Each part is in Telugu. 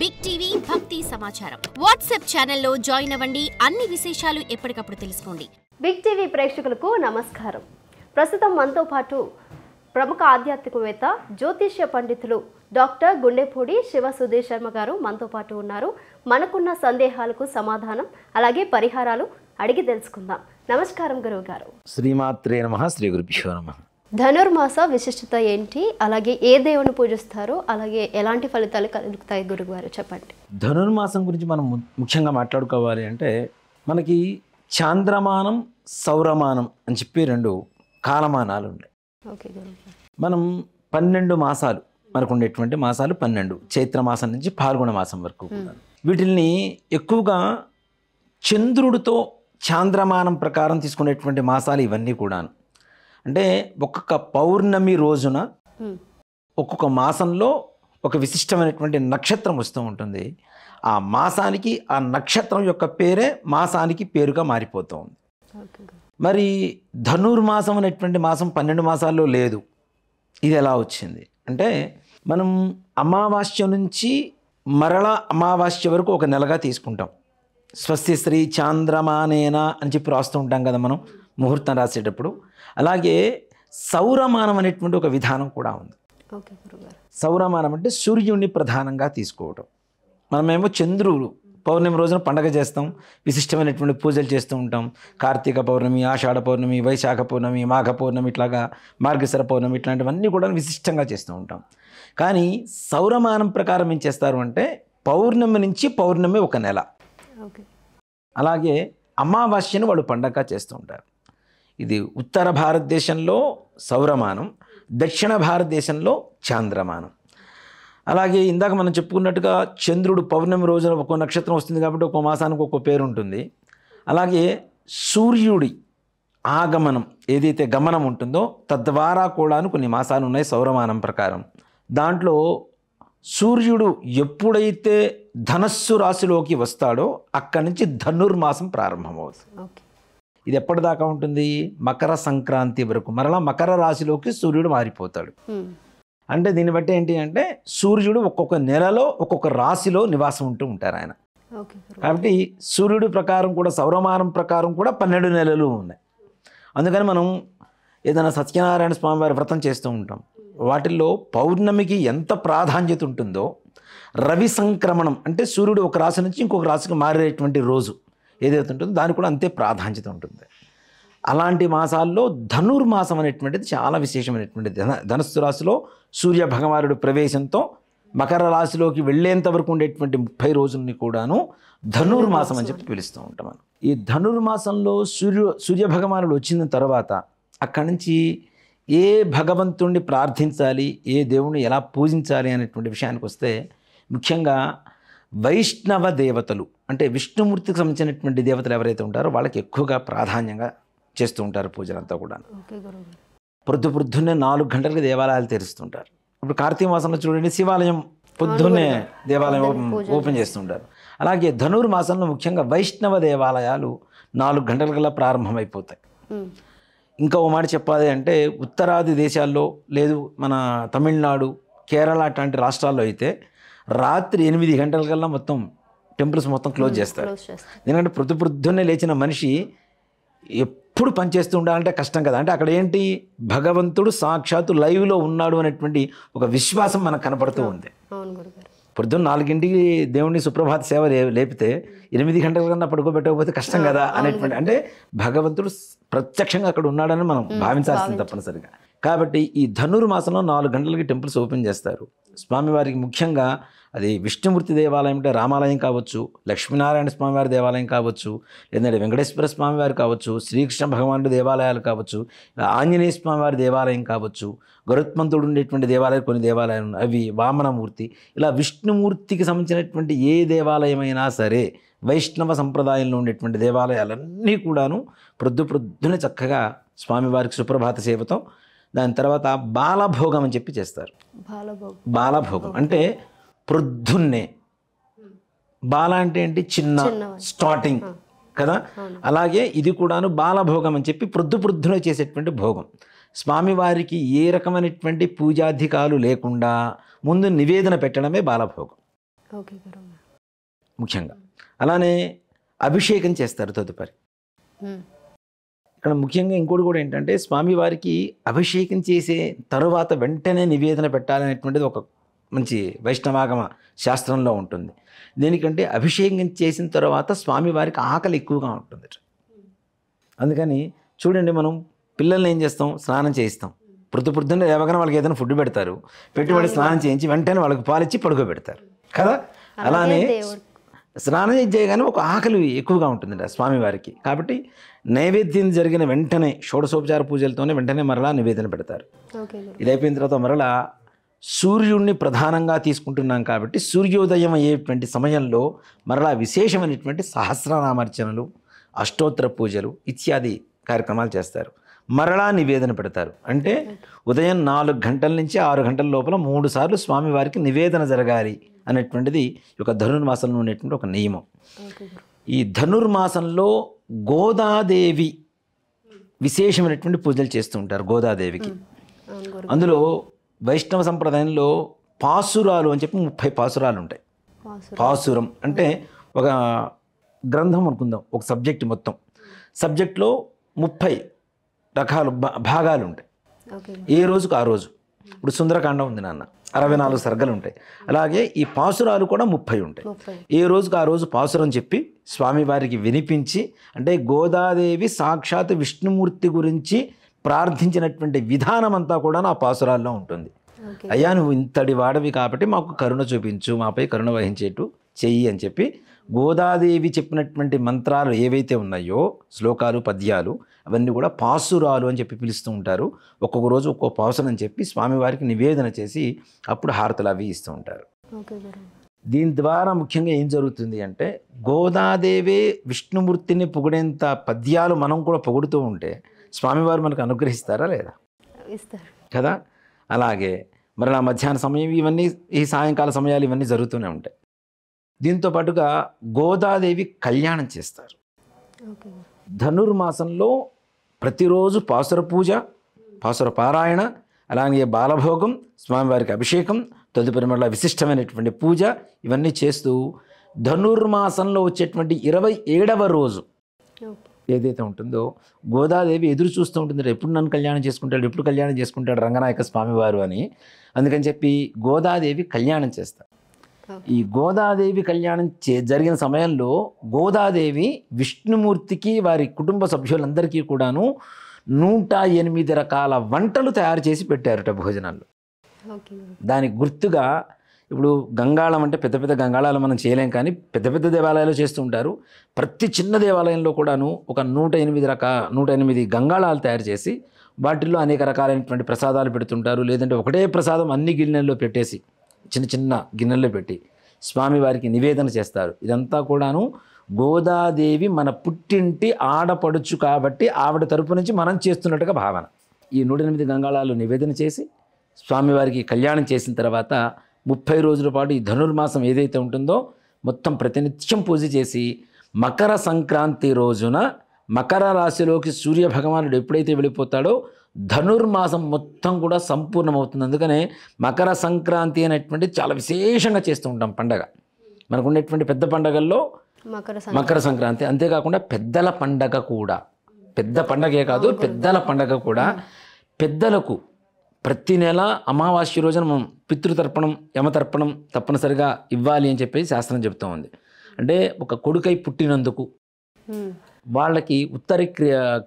బిగ్ టీవీ భక్తి సమాచారం వాట్సాప్ ఛానల్లో జాయిన్ అవ్వండి. అన్ని విశేషాలు ఎప్పటికప్పుడు తెలుసుకోండి. బిగ్ టీవీ ప్రేక్షకులకు నమస్కారం. ప్రస్తుతం మనతో పాటు ప్రముఖ ఆధ్యాత్మికవేత్త జ్యోతిష్య పండితులు డాక్టర్ గుండెపూడి శివ సుధీర్ శర్మ గారు మనతో పాటు ఉన్నారు. మనకున్న సందేహాలకు సమాధానం అలాగే పరిహారాలు అడిగి తెలుసుకుందాం. నమస్కారం గురువు గారు. శ్రీమాత్రే నమః. శ్రీ గురుభ్యో నమః. ధనుర్మాస విశిష్టత ఏంటి, అలాగే ఏ దేవుని పూజిస్తారు, అలాగే ఎలాంటి ఫలితాలు కలుగుతాయి గురుగారు చెప్పండి. ధనుర్మాసం గురించి మనం ముఖ్యంగా మాట్లాడుకోవాలి అంటే మనకి చాంద్రమానం సౌరమానం అని చెప్పి రెండు కాలమానాలు ఉన్నాయి. ఓకే గురుగారు. మనం 12 మాసాలు మనకు ఉండేటువంటి మాసాలు 12 చైత్రమాసం నుంచి పాల్గొన మాసం వరకు కూడా వీటిల్ని ఎక్కువగా చంద్రుడితో చాంద్రమానం ప్రకారం తీసుకునేటువంటి మాసాలు ఇవన్నీ కూడాను. అంటే ఒక్కొక్క పౌర్ణమి రోజున ఒక్కొక్క మాసంలో ఒక విశిష్టమైనటువంటి నక్షత్రం వస్తూ ఉంటుంది. ఆ మాసానికి ఆ నక్షత్రం యొక్క పేరే మాసానికి పేరుగా మారిపోతూ ఉంది. మరి ధనుర్మాసం అనేటువంటి మాసం 12 మాసాల్లో లేదు. ఇది ఎలా వచ్చింది అంటే మనం అమావాస్య నుంచి మరల అమావాస్య వరకు ఒక నెలగా తీసుకుంటాం. స్వస్తి శ్రీ చాంద్రమానేన అని చెప్పి రాస్తూ ఉంటాం కదా మనం ముహూర్తం రాసేటప్పుడు. అలాగే సౌరమానం అనేటువంటి ఒక విధానం కూడా ఉంది. సౌరమానం అంటే సూర్యుడిని ప్రధానంగా తీసుకోవటం. మనమేమో చంద్రుడు పౌర్ణమి రోజున పండగ చేస్తాం, విశిష్టమైనటువంటి పూజలు చేస్తూ ఉంటాం. కార్తీక పౌర్ణమి, ఆషాఢ పౌర్ణమి, వైశాఖ పౌర్ణమి, మాఘ పౌర్ణమి, ఇట్లాగా మార్గశిర పౌర్ణమి, ఇట్లాంటివన్నీ కూడా విశిష్టంగా చేస్తూ ఉంటాం. కానీ సౌరమానం ప్రకారం ఏం చేస్తారు అంటే పౌర్ణమి నుంచి పౌర్ణమి ఒక నెల, అలాగే అమావాస్యను వాళ్ళు పండగగా చేస్తూ ఉంటారు. ఇది ఉత్తర భారతదేశంలో సౌరమానం, దక్షిణ భారతదేశంలో చాంద్రమానం. అలాగే ఇందాక మనం చెప్పుకున్నట్టుగా చంద్రుడు పౌర్ణమి రోజున ఒక్కో నక్షత్రం వస్తుంది కాబట్టి ఒక్కో మాసానికి ఒక్కో పేరు ఉంటుంది. అలాగే సూర్యుడి ఆగమనం ఏదైతే గమనం ఉంటుందో తద్వారా కూడా కొన్ని మాసాలు ఉన్నాయి సౌరమానం ప్రకారం. దాంట్లో సూర్యుడు ఎప్పుడైతే ధనస్సు రాశిలోకి వస్తాడో అక్కడి నుంచి ధనుర్మాసం ప్రారంభమవుతుంది. ఇది ఎప్పటిదాకా ఉంటుంది? మకర సంక్రాంతి వరకు. మరలా మకర రాశిలోకి సూర్యుడు మారిపోతాడు. అంటే దీన్ని బట్టి ఏంటి అంటే సూర్యుడు ఒక్కొక్క నెలలో ఒక్కొక్క రాశిలో నివాసం ఉంటూ ఉంటారు ఆయన. కాబట్టి సూర్యుడి ప్రకారం కూడా సౌరమానం ప్రకారం కూడా 12 నెలలు ఉన్నాయి. అందుకని మనం ఏదైనా సత్యనారాయణ స్వామి వారి వ్రతం చేస్తూ ఉంటాం. వాటిల్లో పౌర్ణమికి ఎంత ప్రాధాన్యత ఉంటుందో రవి సంక్రమణం అంటే సూర్యుడు ఒక రాశి నుంచి ఇంకొక రాశికి మారేటువంటి రోజు ఏదైతే ఉంటుందో దానికి కూడా అంతే ప్రాధాన్యత ఉంటుంది. అలాంటి మాసాల్లో ధనుర్మాసం అనేటువంటిది చాలా విశేషమైనటువంటిది. ధనుస్సు రాశిలో సూర్య భగవానుడు ప్రవేశంతో మకర రాశిలోకి వెళ్ళేంత వరకు ఉండేటువంటి 30 రోజుల్ని కూడాను ధనుర్మాసం అని చెప్పి పిలుస్తూ ఉంటాం మనం. ఈ ధనుర్మాసంలో సూర్య భగవానుడు వచ్చిన తర్వాత అక్కడి నుంచి ఏ భగవంతుణ్ణి ప్రార్థించాలి, ఏ దేవుణ్ణి ఎలా పూజించాలి అనేటువంటి విషయానికి వస్తే ముఖ్యంగా వైష్ణవ దేవతలు అంటే విష్ణుమూర్తికి సంబంధించినటువంటి దేవతలు ఎవరైతే ఉంటారో వాళ్ళకి ఎక్కువగా ప్రాధాన్యంగా చేస్తూ ఉంటారు పూజలంతా కూడా. పొద్దున్నే 4 గంటలకి దేవాలయాలు తెరుస్తుంటారు. ఇప్పుడు కార్తీక మాసంలో చూడండి శివాలయం పొద్దున్నే దేవాలయం ఓపెన్ చేస్తుంటారు. అలాగే ధనుర్మాసంలో ముఖ్యంగా వైష్ణవ దేవాలయాలు 4 గంటలకల్లా ప్రారంభమైపోతాయి. ఇంకా ఓ మాట చెప్పాలి అంటే ఉత్తరాది దేశాల్లో లేదు మన తమిళనాడు కేరళ అట్లాంటి రాష్ట్రాల్లో అయితే రాత్రి 8 గంటలకల్లా మొత్తం టెంపుల్స్ మొత్తం క్లోజ్ చేస్తారు. ఎందుకంటే పొద్దున్నే లేచిన మనిషి ఎప్పుడు పనిచేస్తూ ఉండాలంటే కష్టం కదా. అంటే అక్కడ ఏంటి భగవంతుడు సాక్షాత్తు లైవ్లో ఉన్నాడు అనేటువంటి ఒక విశ్వాసం మనకు కనపడుతూ ఉంది. పొద్దున్న 4 దేవుడిని సుప్రభాత సేవ లేపితే 8 గంటల కన్నా పడుకోబెట్టకపోతే కష్టం కదా అనేటువంటి అంటే భగవంతుడు ప్రత్యక్షంగా అక్కడ ఉన్నాడని మనం భావించాల్సింది తప్పనిసరిగా. కాబట్టి ఈ ధనుర్మాసంలో 4 గంటలకి టెంపుల్స్ ఓపెన్ చేస్తారు. స్వామివారికి ముఖ్యంగా అది విష్ణుమూర్తి దేవాలయం అంటే రామాలయం కావచ్చు, లక్ష్మీనారాయణ స్వామివారి దేవాలయం కావచ్చు, లేదంటే వెంకటేశ్వర స్వామివారు కావచ్చు, శ్రీకృష్ణ భగవానుడి దేవాలయాలు కావచ్చు, ఆంజనేయ స్వామివారి దేవాలయం కావచ్చు, గరుత్మంతుడు ఉండేటువంటి దేవాలయాలు కొన్ని దేవాలయాలు అవి వామనమూర్తి, ఇలా విష్ణుమూర్తికి సంబంధించినటువంటి ఏ దేవాలయమైనా సరే వైష్ణవ సంప్రదాయంలో ఉండేటువంటి దేవాలయాలన్నీ కూడాను ప్రొద్దునే చక్కగా స్వామివారికి సుప్రభాత సేవతో దాని తర్వాత బాలభోగం అని చెప్పి చేస్తారు. బాలభోగం అంటే ప్రొద్దున్నే, బాల అంటే ఏంటి చిన్న స్టార్టింగ్ కదా. అలాగే ఇది కూడాను బాలభోగం అని చెప్పి ప్రొద్దునే చేసేటువంటి భోగం. స్వామివారికి ఏ రకమైనటువంటి పూజాధికాలు లేకుండా ముందు నివేదన పెట్టడమే బాలభోగం. ఓకే గురువు. ముఖ్యంగా. అలానే అభిషేకం చేస్తారు తదుపరి. ఇక్కడ ముఖ్యంగా ఇంకోటి కూడా ఏంటంటే స్వామివారికి అభిషేకం చేసే తరువాత వెంటనే నివేదన పెట్టాలనేటువంటిది ఒక మంచి వైష్ణవాగమ శాస్త్రంలో ఉంటుంది. దేనికంటే అభిషేకం చేసిన తర్వాత స్వామివారికి ఆకలి ఎక్కువగా ఉంటుంది. అందుకని చూడండి, మనం పిల్లల్ని ఏం చేస్తాం, స్నానం చేయిస్తాం. పొద్దున్నే లేవగానే వాళ్ళకి ఏదైనా ఫుడ్ పెడతారు, పెట్టి వాళ్ళు స్నానం చేయించి వెంటనే వాళ్ళకి పాలిచ్చి పడుకోబెడతారు కదా. అలానే స్నానం చేయగానే ఒక ఆకలి ఎక్కువగా ఉంటుంది స్వామివారికి. కాబట్టి నైవేద్యం జరిగిన వెంటనే షోడశోపచార పూజలతోనే వెంటనే మరలా నివేదన పెడతారు. ఇది అయిపోయిన తర్వాత మరలా సూర్యుడిని ప్రధానంగా తీసుకుంటున్నాం కాబట్టి సూర్యోదయం అయ్యేటువంటి సమయంలో మరలా విశేషమైనటువంటి సహస్రనామార్చనలు, అష్టోత్తర పూజలు ఇత్యాది కార్యక్రమాలు చేస్తారు. మరలా నివేదన పెడతారు. అంటే ఉదయం 4 గంటల నుంచి 6 గంటల లోపల 3 సార్లు స్వామివారికి నివేదన జరగాలి అనేటువంటిది ఒక ధనుర్మాసంలో ఉండేటువంటి ఒక నియమం. ఈ ధనుర్మాసంలో గోదాదేవి విశేషమైనటువంటి పూజలు చేస్తూ ఉంటారు. గోదాదేవికి అందులో వైష్ణవ సంప్రదాయంలో పాసురాలు అని చెప్పి 30 పాసురాలు ఉంటాయి. పాసురం అంటే ఒక గ్రంథం అనుకుందాం, ఒక సబ్జెక్ట్ మొత్తం. సబ్జెక్ట్లో 30 రకాల భాగాలు ఉంటాయి. ఏ రోజుకు ఆ రోజు. ఇప్పుడు సుందరకాండం ఉంది నాన్న, 64 సర్గలు ఉంటాయి. అలాగే ఈ పాసురాలు కూడా 30 ఉంటాయి. ఏ రోజుకు ఆ రోజు పాసురం చెప్పి స్వామివారికి వినిపించి, అంటే గోదాదేవి సాక్షాత్ విష్ణుమూర్తి గురించి ప్రార్థించినటువంటి విధానం అంతా కూడా ఆ పాసురాల్లో ఉంటుంది. అయ్యా నువ్వు ఇంతటి వాడవి కాబట్టి మాకు కరుణ చూపించు, మాపై కరుణ వహించేట్టు చెయ్యి అని చెప్పి గోదాదేవి చెప్పినటువంటి మంత్రాలు ఏవైతే ఉన్నాయో, శ్లోకాలు, పద్యాలు, అవన్నీ కూడా పాసురాలు అని చెప్పి పిలుస్తూ ఉంటారు. ఒక్కొక్క రోజు ఒక్కో పాసురం అని చెప్పి స్వామివారికి నివేదన చేసి అప్పుడు హారతులు అవి ఇస్తూ ఉంటారు. దీని ద్వారా ముఖ్యంగా ఏం జరుగుతుంది అంటే, గోదాదేవే విష్ణుమూర్తిని పొగిడేంత పద్యాలు మనం కూడా పొగుడుతూ ఉంటే స్వామివారు మనకు అనుగ్రహిస్తారా లేదా? ఇస్తారు కదా. అలాగే మరి నా మధ్యాహ్న సమయం ఇవన్నీ, ఈ సాయంకాల సమయాలు ఇవన్నీ జరుగుతూనే ఉంటాయి. దీంతో పాటుగా గోదాదేవి కళ్యాణం చేస్తారు. ధనుర్మాసంలో ప్రతిరోజు పాసుర పూజ, పాసుర పారాయణ, అలాగే బాలభోగం, స్వామివారికి అభిషేకం, తదుపరి మళ్ళీ విశిష్టమైనటువంటి పూజ ఇవన్నీ చేస్తూ ధనుర్మాసంలో వచ్చేటువంటి 27వ రోజు ఏదైతే ఉంటుందో గోదాదేవి ఎదురు చూస్తూ ఉంటుంది, ఎప్పుడు నన్ను కళ్యాణం చేసుకుంటాడు, ఎప్పుడు కళ్యాణం చేసుకుంటాడు రంగనాయక స్వామివారు అని. అందుకని చెప్పి గోదాదేవి కళ్యాణం చేస్తారు. ఈ గోదాదేవి కళ్యాణం జరిగిన సమయంలో గోదాదేవి విష్ణుమూర్తికి వారి కుటుంబ సభ్యులందరికీ కూడాను 108 రకాల వంటలు తయారు చేసి పెట్టారట భోజనాల్లో. దానికి గుర్తుగా ఇప్పుడు గంగాళం అంటే పెద్ద పెద్ద గంగాళాలు మనం చేయలేం, కానీ పెద్ద పెద్ద దేవాలయాలు చేస్తూ ఉంటారు. ప్రతి చిన్న దేవాలయంలో కూడాను ఒక 108 గంగాళాలు తయారు చేసి వాటిల్లో అనేక రకాలైనటువంటి ప్రసాదాలు పెడుతుంటారు. లేదంటే ఒకటే ప్రసాదం అన్ని గిన్నెల్లో పెట్టేసి చిన్న చిన్న గిన్నెల్లో పెట్టి స్వామివారికి నివేదన చేస్తారు. ఇదంతా కూడాను గోదాదేవి మన పుట్టింటి ఆడపడుచు కాబట్టి ఆవిడ తరపు నుంచి మనం చేస్తున్నట్టుగా భావన. ఈ 108 గంగాళాలు నివేదన చేసి స్వామివారికి కళ్యాణం చేసిన తర్వాత 30 రోజుల పాటు ఈ ధనుర్మాసం ఏదైతే ఉంటుందో మొత్తం ప్రతినిత్యం పూజ చేసి మకర సంక్రాంతి రోజున మకర రాశిలోకి సూర్య భగవానుడు ఎప్పుడైతే వెళ్ళిపోతాడో ధనుర్మాసం మొత్తం కూడా సంపూర్ణమవుతుంది. అందుకనే మకర సంక్రాంతి అనేటువంటి చాలా విశేషంగా చేస్తూ ఉంటాం పండగ. మనకు ఉండేటువంటి పెద్ద పండగల్లో మకర సంక్రాంతి, అంతేకాకుండా పెద్దల పండగ కూడా. పెద్ద పండగే కాదు, పెద్దల పండగ కూడా. పెద్దలకు ప్రతి నెల అమావాస్య రోజున మనం పితృతర్పణం, యమతర్పణం తప్పనిసరిగా ఇవ్వాలి అని చెప్పి శాస్త్రం చెప్తూ ఉంది. అంటే ఒక కొడుకై పుట్టినందుకు వాళ్ళకి ఉత్తర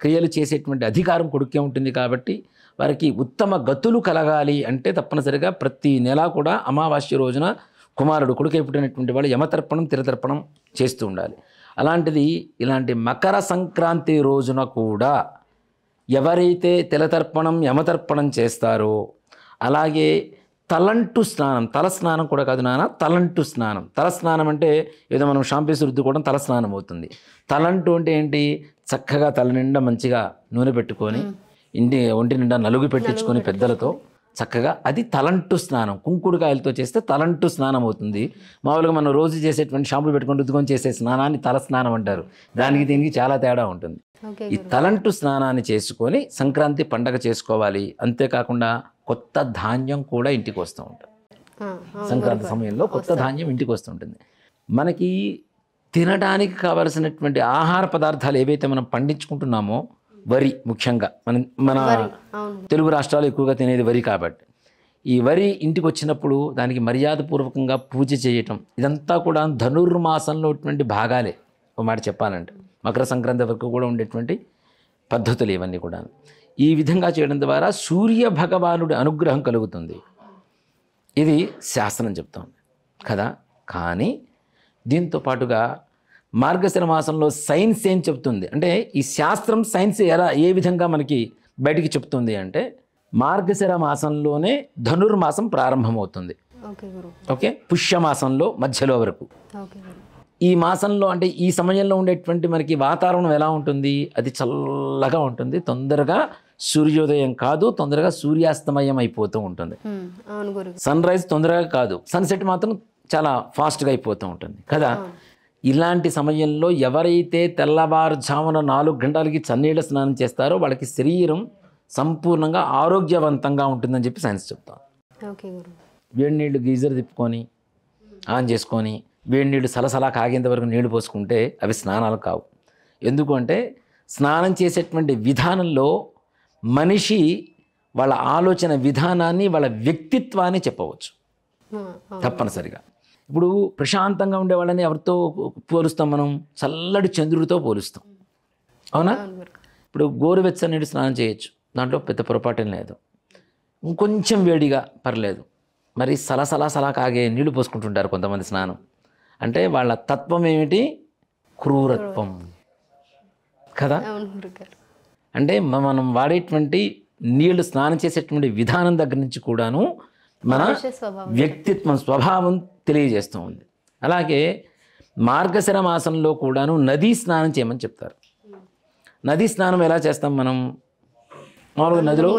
క్రియలు చేసేటువంటి అధికారం కొడుకే ఉంటుంది. కాబట్టి వారికి ఉత్తమ గతులు కలగాలి అంటే తప్పనిసరిగా ప్రతి నెల కూడా అమావాస్య రోజున కుమారుడు కొడుకై పుట్టినటువంటి వాళ్ళు యమతర్పణం, తిరతర్పణం చేస్తూ ఉండాలి. అలాంటిది ఇలాంటి మకర సంక్రాంతి రోజున కూడా ఎవరైతే తిలతర్పణం, యమతర్పణం చేస్తారో, అలాగే తలంటు స్నానం, తల స్నానం కూడా కాదు నాన్న, తలంటు స్నానం. తల స్నానం అంటే ఏదో మనం షాంపేసి రుద్దుకోవడం తల స్నానం అవుతుంది. తలంటు అంటే ఏంటి? చక్కగా తల నిండా మంచిగా నూనె పెట్టుకొని ఒంటి నిండా నలుగు పెట్టించుకొని పెద్దలతో చక్కగా, అది తలంటు స్నానం. కుంకుడుకాయలతో చేస్తే తలంటు స్నానం అవుతుంది. మామూలుగా మనం రోజు చేసేటువంటి షాంపులు పెట్టుకొని రుద్దుకొని చేసే స్నానాన్ని తల స్నానం అంటారు. దానికి దీనికి చాలా తేడా ఉంటుంది. ఈ తలంటు స్నానాన్ని చేసుకొని సంక్రాంతి పండగ చేసుకోవాలి. అంతేకాకుండా కొత్త ధాన్యం కూడా ఇంటికి వస్తూ ఉంటుంది. సంక్రాంతి సమయంలో కొత్త ధాన్యం ఇంటికి వస్తుంటుంది. మనకి తినడానికి కావలసినటువంటి ఆహార పదార్థాలు ఏవైతే మనం పండించుకుంటున్నామో, వరి ముఖ్యంగా మన తెలుగు రాష్ట్రాలు ఎక్కువగా తినేది వరి కాబట్టి, ఈ వరి ఇంటికి వచ్చినప్పుడు దానికి మర్యాదపూర్వకంగా పూజ చేయటం, ఇదంతా కూడా ధనుర్మాసంలో ఉన్నటువంటి భాగాలే. ఒక మాట చెప్పాలంటే మకర సంక్రాంతి వరకు కూడా ఉండేటువంటి పద్ధతులు ఇవన్నీ కూడా. ఈ విధంగా చేయడం ద్వారా సూర్య భగవానుడి అనుగ్రహం కలుగుతుంది. ఇది శాస్త్రం చెప్తాం కదా. కానీ దీంతో పాటుగా మార్గశిర మాసంలో సైన్స్ ఏం చెప్తుంది అంటే, ఈ శాస్త్రం సైన్స్ ఏ విధంగా మనకి బయటికి చెప్తుంది అంటే, మార్గశిర మాసంలోనే ధనుర్మాసం ప్రారంభమవుతుంది. ఓకే, పుష్యమాసంలో మధ్యలో వరకు. ఈ మాసంలో అంటే ఈ సమయంలో ఉండేటువంటి మనకి వాతావరణం ఎలా ఉంటుంది, అది చల్లగా ఉంటుంది. తొందరగా సూర్యోదయం కాదు, తొందరగా సూర్యాస్తమయం అయిపోతూ ఉంటుంది. సన్ రైజ్ తొందరగా కాదు, సన్సెట్ మాత్రం చాలా ఫాస్ట్గా అయిపోతూ ఉంటుంది కదా. ఇలాంటి సమయంలో ఎవరైతే తెల్లవారుజామున 4 గంటలకి చన్నీళ్ళ స్నానం చేస్తారో వాళ్ళకి శరీరం సంపూర్ణంగా ఆరోగ్యవంతంగా ఉంటుందని చెప్పి సైన్స్ చెప్తాం. వేడి నీళ్ళు గీజర్ తిప్పుకొని ఆన్ చేసుకొని వేడి నీళ్ళు సలసలా కాగేంత వరకు నీళ్లు పోసుకుంటే అవి స్నానాలు కావు. ఎందుకు అంటే స్నానం చేసేటువంటి విధానంలో మనిషి వాళ్ళ ఆలోచన విధానాన్ని, వాళ్ళ వ్యక్తిత్వాన్ని చెప్పవచ్చు తప్పనిసరిగా. ఇప్పుడు ప్రశాంతంగా ఉండే వాళ్ళని ఎవరితో పోలుస్తాం మనం? చల్లటి చంద్రుడితో పోలుస్తాం, అవునా? ఇప్పుడు గోరువెచ్చని నీళ్ళు స్నానం చేయొచ్చు, దాంట్లో పెద్ద పొరపాటేం లేదు. ఇంకొంచెం వేడిగా పర్లేదు. మరి సలసలా కాగే నీళ్లు పోసుకుంటుంటారు కొంతమంది స్నానం. అంటే వాళ్ళ తత్వం ఏమిటి? క్రూరత్వం కదా. అంటే మనం వాడేటువంటి నీళ్లు స్నానం చేసేటువంటి విధానం దగ్గర నుంచి కూడాను మన వ్యక్తిత్వం, స్వభావం తెలియజేస్తూ ఉంది. అలాగే మార్గశిర మాసంలో కూడాను నదీ స్నానం చేయమని చెప్తారు. నదీ స్నానం ఎలా చేస్తాం మనం? మామూలుగా నదిలో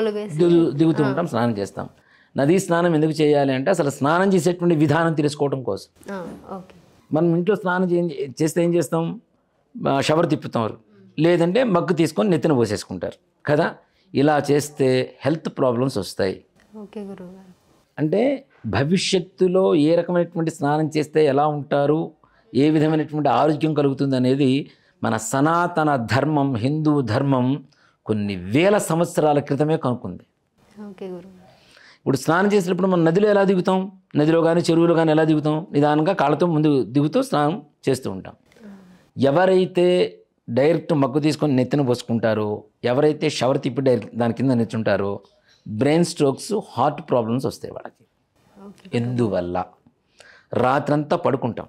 దిగుతూ ఉంటాం, స్నానం చేస్తాం. నదీ స్నానం ఎందుకు చేయాలి అంటే అసలు స్నానం చేసేటువంటి విధానం తెలుసుకోవడం కోసం. మనం ఇంట్లో స్నానం చేస్తే ఏం చేస్తాం? షవర్ తిప్పుతారు, లేదంటే మగ్గు తీసుకొని నెత్తిన పోసేసుకుంటారు కదా. ఇలా చేస్తే హెల్త్ ప్రాబ్లమ్స్ వస్తాయి. అంటే భవిష్యత్తులో ఏ రకమైనటువంటి స్నానం చేస్తే ఎలా ఉంటారు, ఏ విధమైనటువంటి ఆరోగ్యం కలుగుతుంది అనేది మన సనాతన ధర్మం, హిందూ ధర్మం కొన్ని వేల సంవత్సరాల క్రితమే కనుక్కుంది. ఇప్పుడు స్నానం చేసినప్పుడు మనం నదిలో ఎలా దిగుతాం? నదిలో కానీ చెరువులో కానీ ఎలా దిగుతాం? నిదానంగా కాళ్ళతో ముందు దిగుతూ స్నానం చేస్తూ ఉంటాం. ఎవరైతే డైరెక్ట్ మగ్గు తీసుకొని నెత్తిన పోసుకుంటారో, ఎవరైతే షవర్ తిప్పి డైరెక్ట్ దాని కింద నెచ్చుంటారో, బ్రెయిన్ స్ట్రోక్స్, హార్ట్ ప్రాబ్లమ్స్ వస్తాయి వాళ్ళకి. ఎందువల్ల? రాత్రంతా పడుకుంటాం,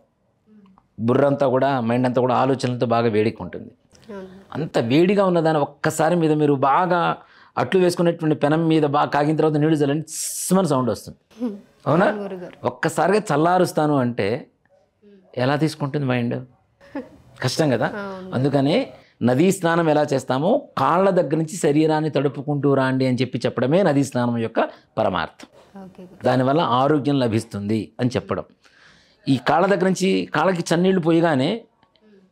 బుర్రంతా కూడా, మైండ్ అంతా కూడా ఆలోచనలతో బాగా వేడిగా ఉంటుంది. అంత వేడిగా ఉన్నదాన్ని ఒక్కసారి మీద మీరు బాగా అట్లు వేసుకునేటువంటి పెనం మీద బాగా కాగిన తర్వాత నీళ్ళు చల్లని స్మని సౌండ్ వస్తుంది, అవునా? ఒక్కసారిగా చల్లారుస్తాను అంటే ఎలా తీసుకుంటుంది మైండ్? కష్టం కదా. అందుకనే నదీ స్నానం ఎలా చేస్తామో కాళ్ళ దగ్గర నుంచి శరీరాన్ని తడుపుకుంటూ రాండి అని చెప్పడమే నదీ స్నానం యొక్క పరమార్థం. దానివల్ల ఆరోగ్యం లభిస్తుంది అని చెప్పడం. ఈ కాళ్ళ దగ్గర నుంచి కాళ్ళకి చన్నీళ్ళు పోయగానే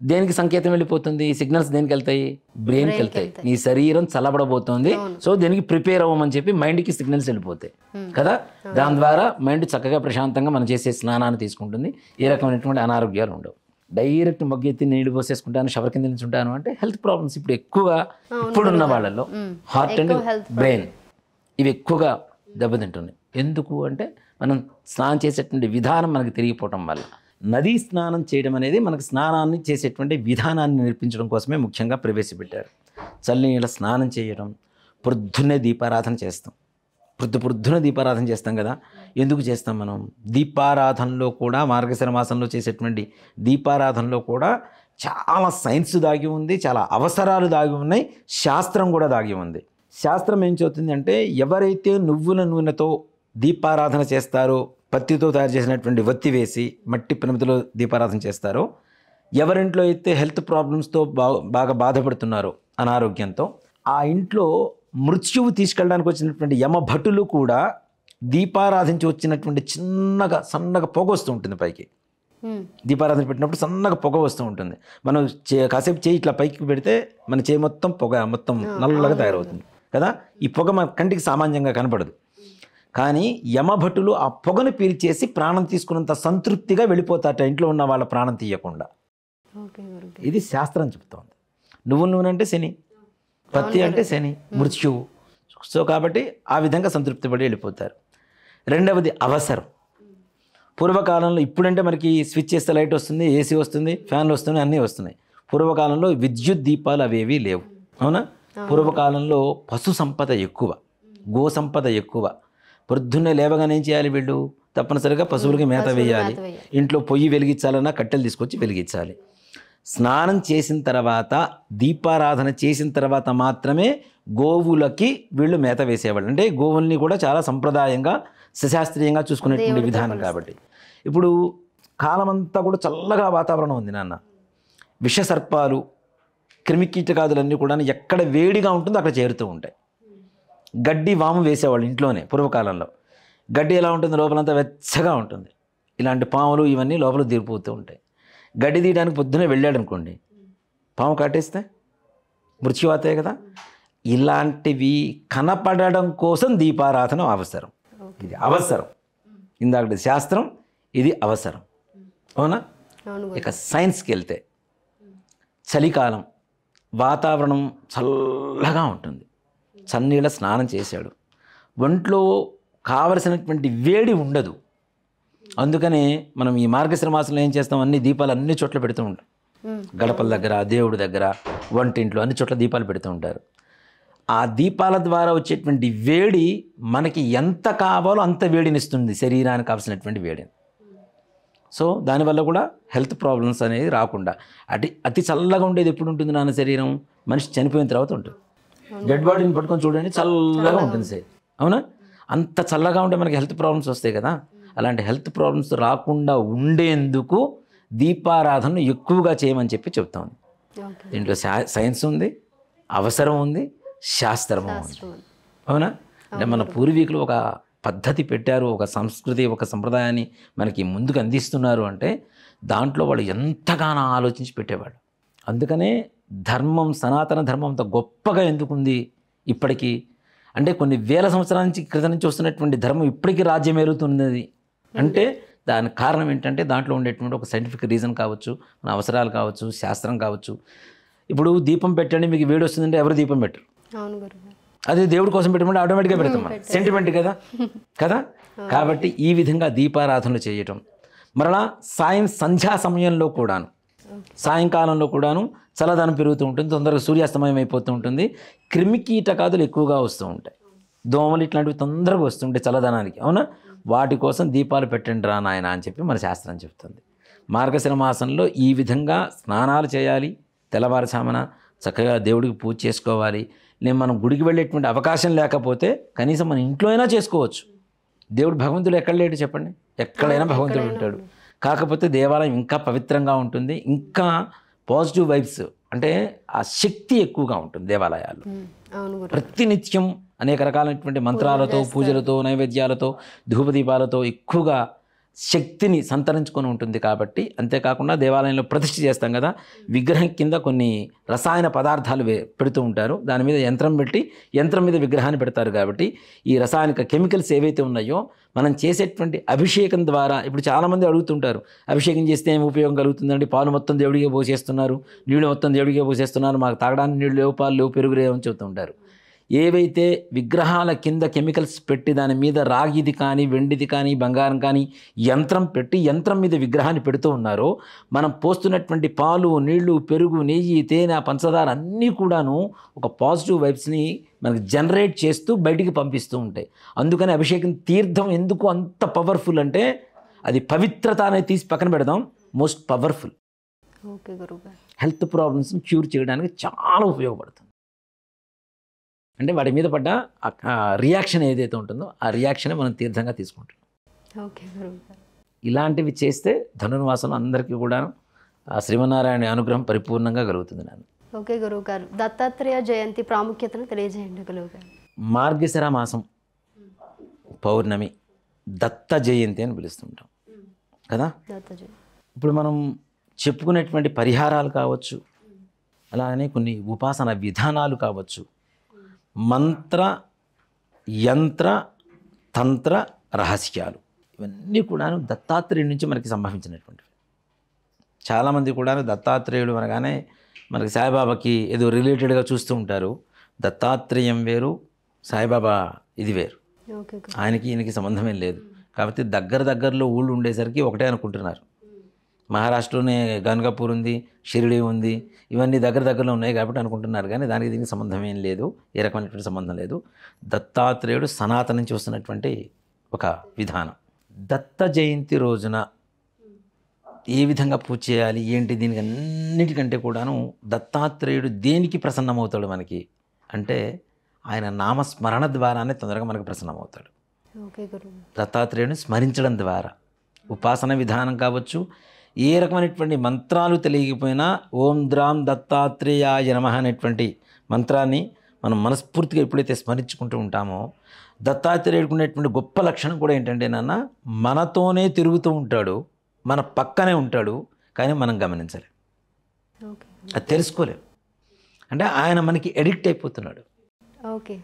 దేనికి సంకేతం వెళ్ళిపోతుంది? సిగ్నల్స్ దేనికి వెళ్తాయి? బ్రెయిన్కి వెళ్తాయి. నీ శరీరం చల్లబడబోతోంది, సో దేనికి ప్రిపేర్ అవ్వమని చెప్పి మైండ్కి సిగ్నల్స్ వెళ్ళిపోతాయి కదా. దాని ద్వారా మైండ్ చక్కగా ప్రశాంతంగా మనం చేసే స్నానాన్ని తీసుకుంటుంది. ఏ రకమైనటువంటి అనారోగ్యాలు ఉండవు. డైరెక్ట్ మగ్గెత్తి నీళ్లు పోసేసుకుంటాను, షవర్ కింద నిల్చుంటాను అంటే హెల్త్ ప్రాబ్లమ్స్ ఇప్పుడు ఎక్కువగా ఇప్పుడున్న వాళ్ళలో హార్ట్ అండ్ బ్రెయిన్ ఇవి ఎక్కువగా దెబ్బతింటున్నాయి. ఎందుకు అంటే మనం స్నానం చేసేటువంటి విధానం మనకి తిరిగిపోవటం వల్ల. నదీ స్నానం చేయడం అనేది మనకు స్నానాన్ని చేసేటువంటి విధానాన్ని నేర్పించడం కోసమే ముఖ్యంగా ప్రవేశపెట్టారు. చల్లనీళ్ళ స్నానం చేయడం, పొద్దున్నే దీపారాధన చేస్తాం. పొద్దున దీపారాధన చేస్తాం కదా. ఎందుకు చేస్తాం మనం? దీపారాధనలో కూడా, మార్గశిర మాసంలో చేసేటువంటి దీపారాధనలో కూడా చాలా సైన్స్ దాగి ఉంది, చాలా అవసరాలు దాగి ఉన్నాయి, శాస్త్రం కూడా దాగి ఉంది. శాస్త్రం ఏం చెబుతుంది అంటే, ఎవరైతే నువ్వుల నూనెతో దీపారాధన చేస్తారో, పత్తితో తయారు చేసినటువంటి వత్తి వేసి మట్టి ప్రమిదలో దీపారాధన చేస్తారో, ఎవరింట్లో అయితే హెల్త్ ప్రాబ్లమ్స్తో బాగా బాధపడుతున్నారో, అనారోగ్యంతో, ఆ ఇంట్లో మృత్యువు తీసుకెళ్ళడానికి వచ్చినటువంటి యమభటులు కూడా దీపారాధించి వచ్చినటువంటి సన్నగా పొగ వస్తూ ఉంటుంది పైకి. దీపారాధన పెట్టినప్పుడు సన్నగా పొగ వస్తూ ఉంటుంది. మనం కాసేపు చేయి ఇట్లా పైకి పెడితే మన చేయి మొత్తం పొగ మొత్తం నల్లగా తయారవుతుంది కదా. ఈ పొగ మన కంటికి సామాన్యంగా కనపడదు, కానీ యమభటులు ఆ పొగను పీల్చేసి ప్రాణం తీసుకున్నంత సంతృప్తిగా వెళ్ళిపోతారట, ఇంట్లో ఉన్న వాళ్ళ ప్రాణం తీయకుండా. ఓకే గురుగారు. ఇది శాస్త్రం చెప్తోంది. నువ్వు అంటే శని, పత్తి అంటే శని, మృత్యువు. సో కాబట్టి ఆ విధంగా సంతృప్తి పడి వెళ్ళిపోతారు. రెండవది అవసరం. పూర్వకాలంలో, ఇప్పుడంటే మనకి స్విచ్ చేస్తే లైట్ వస్తుంది, ఏసీ వస్తుంది, ఫ్యాన్లు వస్తున్నాయి, అన్నీ వస్తున్నాయి. పూర్వకాలంలో విద్యుత్ దీపాలు అవేవి లేవు, అవునా? పూర్వకాలంలో పశు సంపద ఎక్కువ, గో సంపద ఎక్కువ. పొద్దున్నే లేవగానే ఏం చేయాలి వీళ్ళు? తప్పనిసరిగా పశువులకి మేత వేయాలి. ఇంట్లో పొయ్యి వెలిగించాలన్నా కట్టెలు తీసుకొచ్చి వెలిగించాలి. స్నానం చేసిన తర్వాత, దీపారాధన చేసిన తర్వాత మాత్రమే గోవులకి వీళ్ళు మేత వేసేవాళ్ళు. అంటే గోవుల్ని కూడా చాలా సంప్రదాయంగా సశాస్త్రీయంగా చూసుకునేటువంటి విధానం. కాబట్టి ఇప్పుడు కాలమంతా కూడా చల్లగా వాతావరణం ఉంది నాన్న. విషసర్పాలు, క్రిమికీటకాదులన్నీ కూడా ఎక్కడ వేడిగా ఉంటుందో అక్కడ చేరుతూ ఉంటాయి. గడ్డి వాము వేసేవాళ్ళు ఇంట్లోనే పూర్వకాలంలో. గడ్డి ఎలా ఉంటుంది? లోపలంతా వెచ్చగా ఉంటుంది. ఇలాంటి పాములు ఇవన్నీ లోపల దిగిపోతూ ఉంటాయి. గడ్డి తీయడానికి పొద్దునే వెళ్ళాడు అనుకోండి, పాము కాటేస్తే మృత్యువాతాయి కదా. ఇలాంటివి కనపడడం కోసం దీపారాధన అవసరం. ఇది అవసరం. ఇందాకటి శాస్త్రం, ఇది అవసరం, అవునా? ఇక సైన్స్కి వెళ్తే చలికాలం, వాతావరణం చల్లగా ఉంటుంది, చన్నీళ్ళ స్నానం చేశాడు, ఒంట్లో కావలసినటువంటి వేడి ఉండదు. అందుకనే మనం ఈ మార్గశిర మాసంలో ఏం చేస్తాం? అన్ని దీపాలు అన్ని చోట్ల పెడుతూ ఉంటాం. గడపల దగ్గర, దేవుడి దగ్గర, వంటింట్లో అన్ని చోట్ల దీపాలు పెడుతూ ఉంటారు. ఆ దీపాల ద్వారా వచ్చేటువంటి వేడి మనకి ఎంత కావాలో అంత వేడినిస్తుంది, శరీరానికి కావాల్సినటువంటి వేడిని. సో దానివల్ల కూడా హెల్త్ ప్రాబ్లమ్స్ అనేది రాకుండా. అతి చల్లగా ఉండేది ఎప్పుడు ఉంటుంది నాన్న శరీరం? మనిషి చనిపోయిన తర్వాత ఉంటుంది. డెడ్ బాడీని పట్టుకొని చూడండి, చల్లగా ఉంటుంది శరీరం, అవునా? అంత చల్లగా ఉంటే మనకి హెల్త్ ప్రాబ్లమ్స్ వస్తాయి కదా. అలాంటి హెల్త్ ప్రాబ్లమ్స్ రాకుండా ఉండేందుకు దీపారాధనను ఎక్కువగా చేయమని చెప్పి చెప్తాను. దీంట్లో సైన్స్ ఉంది, అవసరం ఉంది, శాస్త్రము ఉంది, అవునా? అంటే మన పూర్వీకులు ఒక పద్ధతి పెట్టారు, ఒక సంస్కృతి, ఒక సంప్రదాయాన్ని మనకి ముందుకు అందిస్తున్నారు అంటే దాంట్లో వాళ్ళు ఎంతగానో ఆలోచించి పెట్టేవాళ్ళు. అందుకనే ధర్మం, సనాతన ధర్మం అంత గొప్పగా ఎందుకుంది ఇప్పటికీ అంటే కొన్ని వేల సంవత్సరాల నుంచి క్రితం నుంచి వస్తున్నటువంటి ధర్మం ఇప్పటికీ రాజ్యమేలుతున్నది అంటే దానికి కారణం ఏంటంటే దాంట్లో ఉండేటువంటి ఒక సైంటిఫిక్ రీజన్ కావచ్చు, మన అవసరాలు కావచ్చు, శాస్త్రం కావచ్చు. ఇప్పుడు దీపం పెట్టండి, మీకు వేడి వస్తుందంటే ఎవరు దీపం పెట్టరు. అదే దేవుడి కోసం పెట్టమంటే ఆటోమేటిక్గా పెడతాం, మనం సెంటిమెంట్ కదా కదా. కాబట్టి ఈ విధంగా దీపారాధనలు చేయటం. మరలా సంధ్యా సమయంలో కూడాను, సాయంకాలంలో కూడాను చల్లదనం పెరుగుతూ ఉంటుంది, తొందరగా సూర్యాస్తమయం అయిపోతూ ఉంటుంది, క్రిమికీటకాదులు ఎక్కువగా వస్తూ ఉంటాయి, దోమలు ఇట్లాంటివి తొందరగా వస్తుంటాయి చల్లదనానికి, అవునా? వాటి కోసం దీపాలు పెట్టండి రా నాయన అని చెప్పి మన శాస్త్రం చెప్తుంది. మార్గశిర మాసంలో ఈ విధంగా స్నానాలు చేయాలి, తెల్లవారుజామున చక్కగా దేవుడికి పూజ చేసుకోవాలి. మనం గుడికి వెళ్ళేటువంటి అవకాశం లేకపోతే కనీసం మన ఇంట్లో అయినా చేసుకోవచ్చు. దేవుడు భగవంతుడు ఎక్కడ లేడు చెప్పండి? ఎక్కడైనా భగవంతుడు ఉంటాడు. కాకపోతే దేవాలయం ఇంకా పవిత్రంగా ఉంటుంది, ఇంకా పాజిటివ్ వైబ్స్ అంటే ఆ శక్తి ఎక్కువగా ఉంటుంది దేవాలయాల్లో. ప్రతినిత్యం అనేక రకాలైనటువంటి మంత్రాలతో, పూజలతో, నైవేద్యాలతో, ధూపదీపాలతో ఎక్కువగా శక్తిని సంతరించుకొని ఉంటుంది. కాబట్టి అంతేకాకుండా దేవాలయంలో ప్రతిష్ఠ చేస్తాం కదా, విగ్రహం కింద కొన్ని రసాయన పదార్థాలు పెడుతూ ఉంటారు, దాని మీద యంత్రం పెట్టి యంత్రం మీద విగ్రహాన్ని పెడతారు. కాబట్టి ఈ రసాయనిక కెమికల్స్ ఏవైతే ఉన్నాయో మనం చేసేటువంటి అభిషేకం ద్వారా, ఇప్పుడు చాలామంది అడుగుతుంటారు అభిషేకం చేస్తే ఏమి ఉపయోగం కలుగుతుందండి? పాలు మొత్తం దేవుడికే పోసేస్తున్నారు, నీళ్ళు మొత్తం దేవుడికే పోసేస్తున్నారు, మాకు తాగడానికి నీళ్ళు లేవు, పాలు లేవు, పెరుగు లేవు అని చెబుతూ ఉంటారు. ఏవైతే విగ్రహాల కింద కెమికల్స్ పెట్టి దాని మీద రాగిది కానీ, వెండిది కానీ, బంగారం కానీ యంత్రం పెట్టి యంత్రం మీద విగ్రహాన్ని పెడుతూ ఉన్నారో, మనం పోస్తున్నటువంటి పాలు, నీళ్లు, పెరుగు, నెయ్యి, తేనె, పంచదార అన్నీ కూడాను ఒక పాజిటివ్ వైబ్స్ని మనకి జనరేట్ చేస్తూ బయటికి పంపిస్తూ ఉంటాయి. అందుకని అభిషేకం తీర్థం ఎందుకు అంత పవర్ఫుల్ అంటే అది పవిత్రత అనేది తీసి పక్కన పెడదాం, మోస్ట్ పవర్ఫుల్. ఓకే గురుగారు. హెల్త్ ప్రాబ్లమ్స్ని క్యూర్ చేయడానికి చాలా ఉపయోగపడుతుంది. అంటే వాటి మీద పడ్డ రియాక్షన్ ఏదైతే ఉంటుందో ఆ రియాక్షన్ మనం తీర్థంగా తీసుకుంటాం. ఓకే గురుగారు. ఇలాంటివి చేస్తే ధనుర్మాసంలో అందరికీ కూడా ఆ శ్రీమన్నారాయణ అనుగ్రహం పరిపూర్ణంగా కలుగుతుంది. నేను ఓకే గురుగారు, దత్తాత్రేయ జయంతి ప్రాముఖ్యతను తెలియజేయండి గురుగారు. మార్గశిర మాసం పౌర్ణమి దత్త జయంతి అని పిలుస్తుంటాం కదా. దత్త జయంతి ఇప్పుడు మనం చెప్పుకునేటువంటి పరిహారాలు కావచ్చు, అలానే కొన్ని ఉపాసన విధానాలు కావచ్చు, మంత్ర యంత్ర తంత్ర రహస్యాలు ఇవన్నీ కూడాను దత్తాత్రేయుడి నుంచి మనకి సంభవించినటువంటివి. చాలామంది కూడా దత్తాత్రేయుడు అనగానే మనకి సాయిబాబాకి ఏదో రిలేటెడ్గా చూస్తూ ఉంటారు. దత్తాత్రేయం వేరు, సాయిబాబా ఇది వేరు. ఓకే ఆయనకి ఈయనకి సంబంధమేం లేదు. కాబట్టి దగ్గరలో ఊళ్ళు ఉండేసరికి ఒకటే అనుకుంటున్నారు. మహారాష్ట్రలోనే గంగాపూర్ ఉంది, షిరిడి ఉంది, ఇవన్నీ దగ్గరలో ఉన్నాయి కాబట్టి అనుకుంటున్నారు. కానీ దానికి దీనికి సంబంధం ఏం లేదు, ఏ రకమైనటువంటి సంబంధం లేదు. దత్తాత్రేయుడు సనాతన నుంచి వస్తున్నటువంటి ఒక విధానం. దత్త జయంతి రోజున ఏ విధంగా పూజ చేయాలి ఏంటి, దీనికి అన్నిటికంటే కూడాను దత్తాత్రేయుడు దేనికి ప్రసన్నమవుతాడు మనకి అంటే ఆయన నామస్మరణ ద్వారానే తొందరగా మనకు ప్రసన్నమవుతాడు. ఓకే గురువు. దత్తాత్రేయుడిని స్మరించడం ద్వారా ఉపాసన విధానం కావచ్చు, ఏ రకమైనటువంటి మంత్రాలు తెలియకపోయినా ఓం ద్రాం దత్తాత్రేయాయ నమః అనేటువంటి మంత్రాన్ని మనం మనస్ఫూర్తిగా ఎప్పుడైతే స్మరించుకుంటూ ఉంటామో, దత్తాత్రేయుడికి ఉన్నటువంటి గొప్ప లక్షణం కూడా ఏంటంటే నాన్న, మనతోనే తిరుగుతూ ఉంటాడు, మన పక్కనే ఉంటాడు, కానీ మనం గమనించలేం, ఓకే అది తెలుసుకోలేం. అంటే ఆయన మనకి ఎడిక్ట్ అయిపోతున్నాడు. ఓకే.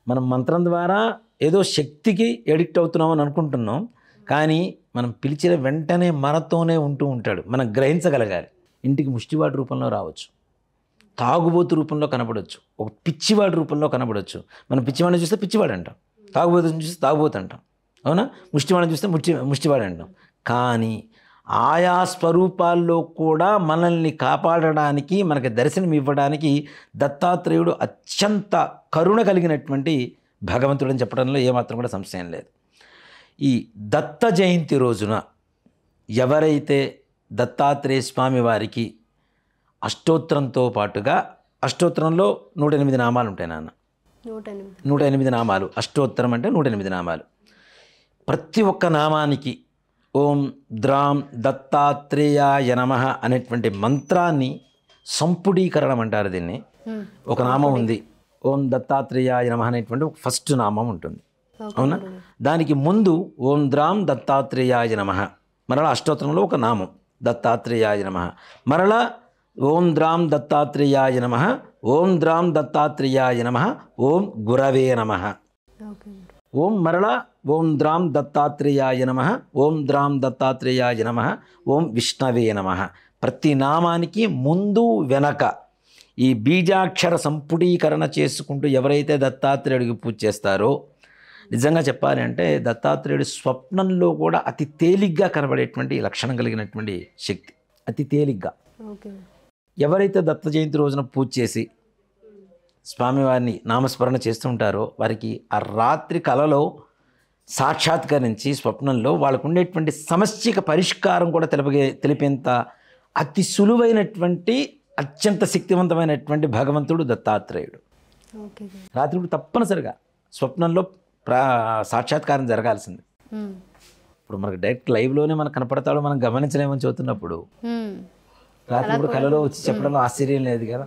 మనం మంత్రం ద్వారా ఏదో శక్తికి ఎడిక్ట్ అవుతున్నామని అనుకుంటున్నాం, కానీ మనం పిలిచిన వెంటనే మనతోనే ఉంటూ ఉంటాడు. మనం గ్రహించగలగాలి. ఇంటికి ముష్టివాడి రూపంలో రావచ్చు, తాగుబోతు రూపంలో కనపడవచ్చు, ఒక పిచ్చివాడి రూపంలో కనపడవచ్చు. మనం పిచ్చివాడిని చూస్తే పిచ్చివాడు అంటాం, తాగుబోతుని చూస్తే తాగుబోతు అంటాం, అవునా? ముష్టివాడిని చూస్తే ముష్టివాడు అంటాం. కానీ ఆయా స్వరూపాల్లో కూడా మనల్ని కాపాడడానికి, మనకి దర్శనం ఇవ్వడానికి దత్తాత్రేయుడు అత్యంత కరుణ కలిగినటువంటి భగవంతుడని చెప్పడంలో ఏమాత్రం కూడా సంశయం లేదు. ఈ దత్త జయంతి రోజున ఎవరైతే దత్తాత్రేయ స్వామి వారికి అష్టోత్తరంతో పాటుగా, అష్టోత్తరంలో 108 నామాలు ఉంటాయి నాన్న, 108 నామాలు. అష్టోత్తరం అంటే 108 నామాలు. ప్రతి ఒక్క నామానికి ఓం ద్రాం దత్తాత్రేయాయ నమః అనేటువంటి మంత్రాన్ని సంపుడీకరణం అంటారు దీన్ని. ఒక నామం ఉంది, ఓం దత్తాత్రేయాయ నమః అనేటువంటి ఫస్ట్ నామం ఉంటుంది, అవునా? దానికి ముందు ఓం ద్రాం దత్తాత్రేయాయ నమః, మరలా అష్టోత్తరంలో ఒక నామం దత్తాత్రేయాయ నమః, మరలా ఓం ద్రాం దత్తాత్రేయాయ నమః, ఓం ద్రాం దత్తాత్రేయాయ నమః, ఓం గురవే నమః, ఓం మరలా ఓం ద్రాం దత్తాత్రేయాయ నమః, ఓం ద్రాం దత్తాత్రేయాయ నమః, ఓం విష్ణవే నమః. ప్రతి నామానికి ముందు వెనక ఈ బీజాక్షర సంపుడీకరణ చేసుకుంటూ ఎవరైతే దత్తాత్రేయుడికి పూజ చేస్తారో, నిజంగా చెప్పాలి అంటే దత్తాత్రేయుడి స్వప్నంలో కూడా అతి తేలిగ్గా కనబడేటువంటి లక్షణం కలిగినటువంటి శక్తి, అతి తేలిగ్గా. ఎవరైతే దత్త జయంతి రోజున పూజ చేసి స్వామివారిని నామస్మరణ చేస్తూ ఉంటారో వారికి ఆ రాత్రి కలలో సాక్షాత్కరించి స్వప్నంలో వాళ్ళకు ఉండేటువంటి సమస్యకి పరిష్కారం కూడా తెలిపేంత అతి సులువైనటువంటి అత్యంత శక్తివంతమైనటువంటి భగవంతుడు దత్తాత్రేయుడు. రాత్రి తప్పనిసరిగా స్వప్నంలో సాక్షాత్కారం జరగాల్సింది. ఇప్పుడు మనకు డైరెక్ట్ లైవ్లోనే మనకు కనపడతాడు, మనం గమనించలేమని చెబుతున్నప్పుడు రాత్రి ఇప్పుడు కళలో వచ్చి చెప్పడంలో ఆశ్చర్యం లేదు కదా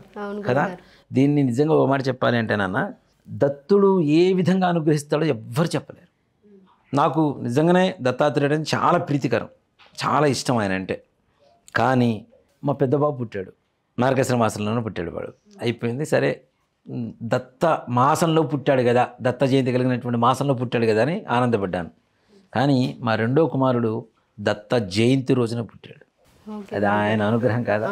కదా. దీన్ని నిజంగా ఓ మాట చెప్పాలి అంటే నాన్న, దత్తుడు ఏ విధంగా అనుగ్రహిస్తాడో ఎవ్వరు చెప్పలేరు. నాకు నిజంగానే దత్తాత్రేయుడు అని చాలా ప్రీతికరం, చాలా ఇష్టం ఆయన అంటే. కానీ మా పెద్ద బాబు పుట్టాడు, మార్గశిర మాసంలోనే పుట్టాడు వాడు, అయిపోయింది. సరే దత్త మాసంలో పుట్టాడు కదా, దత్త జయంతి కలిగినటువంటి మాసంలో పుట్టాడు కదా అని ఆనందపడ్డాను. కానీ మా రెండో కుమారుడు దత్త జయంతి రోజున పుట్టాడు. అది ఆయన అనుగ్రహం కాదా?